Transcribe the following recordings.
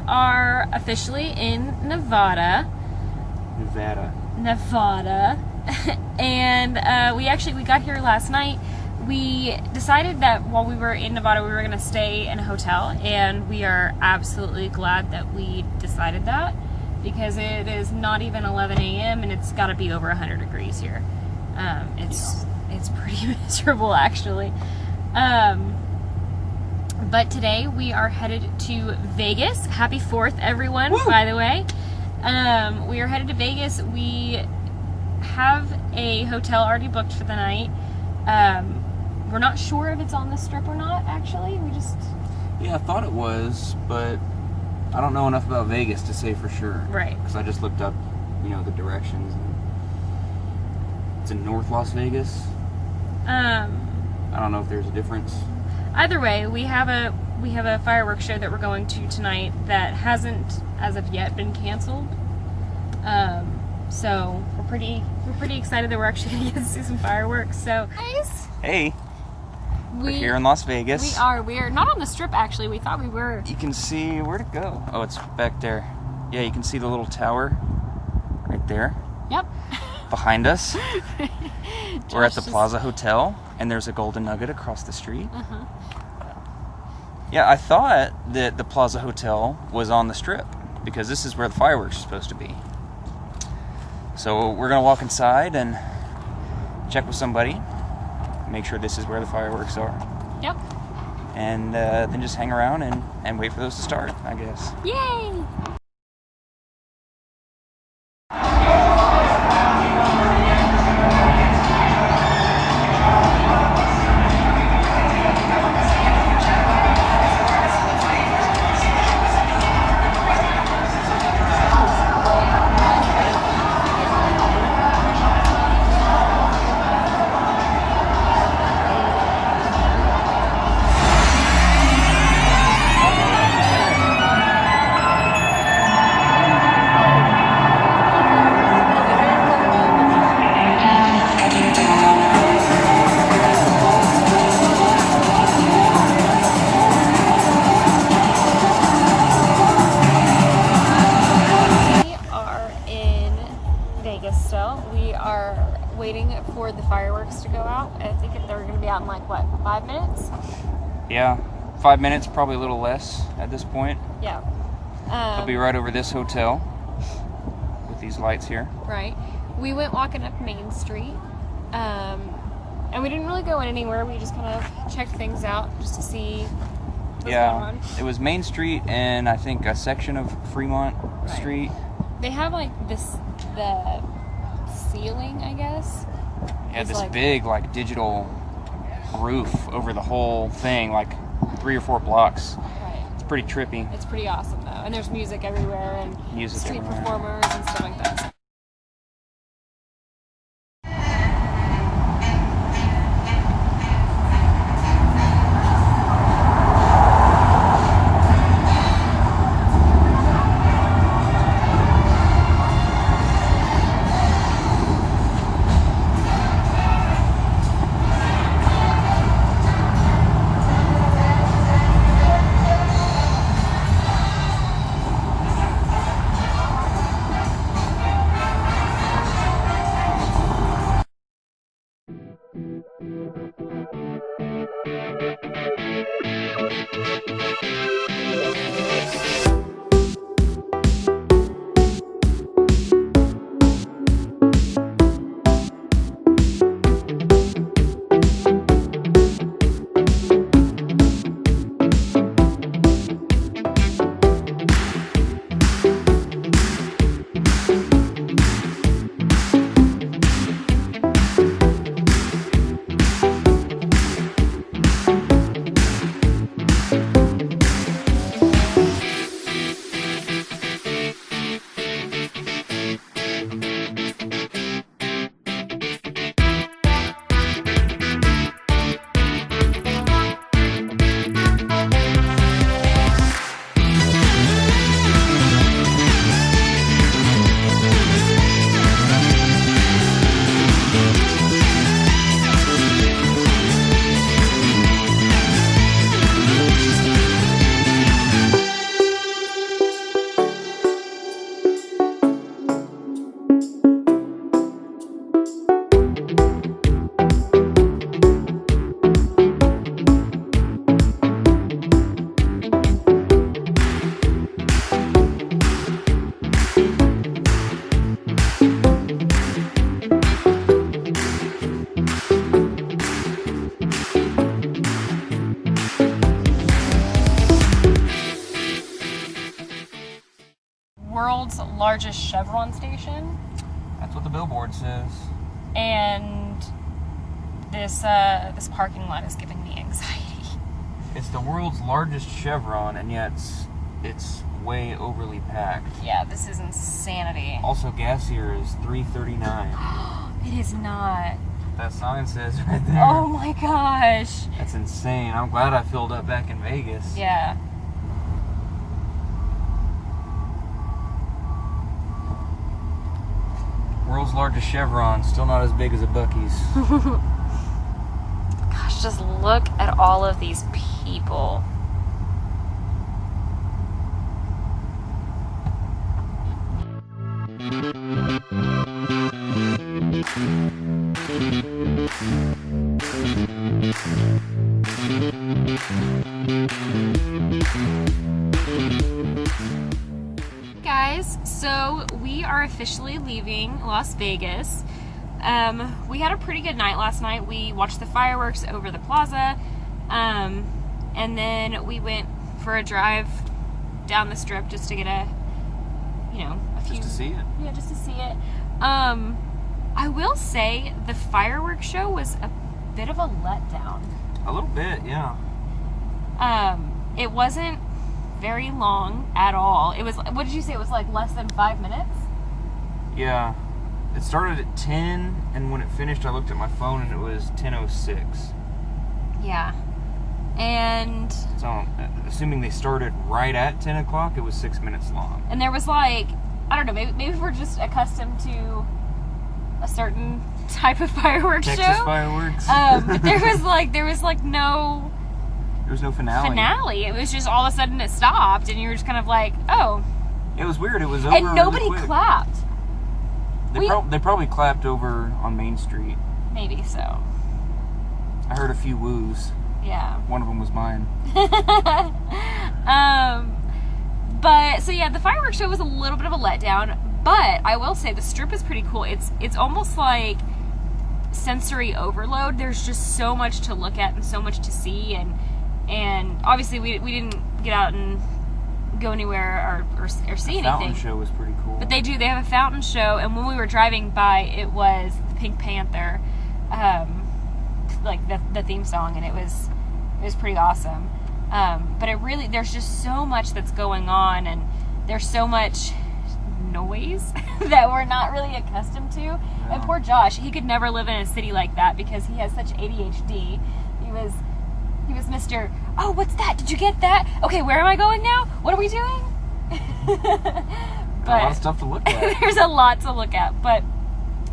are officially in Nevada. And we got here last night. We decided that while we were in Nevada, we were going to stay in a hotel, and we are absolutely glad that we decided that, because it is not even 11 a.m. and it's got to be over 100 degrees here. It's pretty miserable, actually. But today we are headed to Vegas. Happy 4th, everyone, Woo! By the way. We are headed to Vegas. We have a hotel already booked for the night. We're not sure if it's on the Strip or not, actually. Yeah, I thought it was, but I don't know enough about Vegas to say for sure. Right. Because I just looked up, the directions. It's in North Las Vegas. I don't know if there's a difference. Either way, we have a fireworks show that we're going to tonight that hasn't, as of yet, been canceled. So we're pretty excited that we're actually going to get to see some fireworks. So, guys. Hey. We're here in Las Vegas. We are. We are not on the Strip, actually. We thought we were. You can see, where'd it go? Oh, it's back there. Yeah, you can see the little tower right there. Yep. Behind us. We're at the Plaza Hotel, and there's a Golden Nugget across the street. Uh-huh. Yeah, I thought that the Plaza Hotel was on the Strip, because this is where the fireworks are supposed to be. So we're going to walk inside and check with somebody, make sure this is where the fireworks are. Yep. And then just hang around and wait for those to start, I guess. Yay! For the fireworks to go out. I think they're going to be out in 5 minutes? Yeah, 5 minutes, probably a little less at this point. Yeah. They'll be right over this hotel with these lights here. Right. We went walking up Main Street, and we didn't really go in anywhere. We just kind of checked things out just to see what's going on. It was Main Street and I think a section of Fremont Street. They have the ceiling, I guess. Yeah, this big digital roof over the whole thing, 3 or 4 blocks. Right. It's pretty trippy. It's pretty awesome though, and there's music everywhere and street performers and stuff like that. world's largest Chevron station. That's what the billboard says. And this parking lot is giving me anxiety. It's the world's largest Chevron, and yet it's way overly packed. Yeah, this is insanity. Also, gas here is $3.39. It is not. That sign says right there. Oh my gosh. That's insane. I'm glad I filled up back in Vegas. Yeah. World's largest Chevron, still not as big as a Buc-ee's. Gosh, just look at all of these people. Guys, so we are officially leaving Las Vegas. We had a pretty good night last night. We watched the fireworks over the plaza, and then we went for a drive down the strip just to get a few. Just to see it. Yeah, just to see it. I will say the fireworks show was a bit of a letdown. A little bit, yeah. It wasn't very long at all. It was, what did you say? It was like less than 5 minutes? Yeah. It started at 10, and when it finished, I looked at my phone, and it was 10:06. Yeah. And So, assuming they started right at 10 o'clock, it was 6 minutes long. there was like, I don't know, maybe we're just accustomed to a certain type of fireworks Texas show. fireworks. But there was like no There was no finale. It was just all of a sudden it stopped, and you were just kind of like, oh. It was weird. It was over And nobody really quick. clapped. They probably clapped over on Main Street. Maybe so. I heard a few woos. Yeah. One of them was mine. But so yeah, the fireworks show was a little bit of a letdown, but I will say the strip is pretty cool. It's almost like sensory overload. There's just so much to look at and so much to see, and obviously we didn't get out and go anywhere or see anything. The fountain show was pretty cool. But they have a fountain show, and when we were driving by, it was the Pink Panther, like the theme song, and it was pretty awesome. But there's just so much that's going on, and there's so much noise that we're not really accustomed to. Yeah. And poor Josh, he could never live in a city like that because he has such ADHD. He was Mr. Oh, what's that? Did you get that? Okay, where am I going now? What are we doing? A lot of stuff to look at. There's a lot to look at. But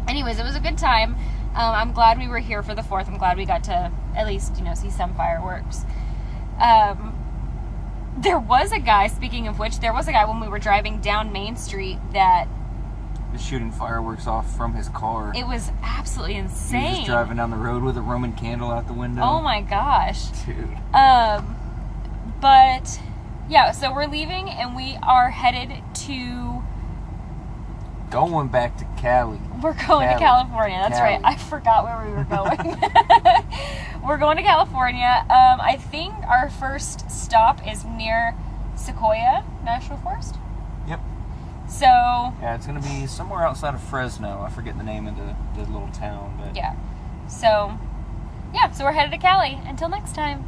anyways, it was a good time. I'm glad we were here for the 4th. I'm glad we got to at least, see some fireworks. There was a guy, speaking of which, when we were driving down Main Street that was shooting fireworks off from his car. it was absolutely He was insane. just driving down the road with a Roman candle out the window. Oh my gosh. Dude. But yeah, so we're leaving and we are headed to. Going back to Cali. We're going to Cali. California. That's Cali. right. I forgot where we were going. We're going to California. I think our first stop is near Sequoia National Forest. Yep. So Yeah, it's going to be somewhere outside of Fresno. I forget the name of the little town. But yeah. So we're headed to Cali. Until next time.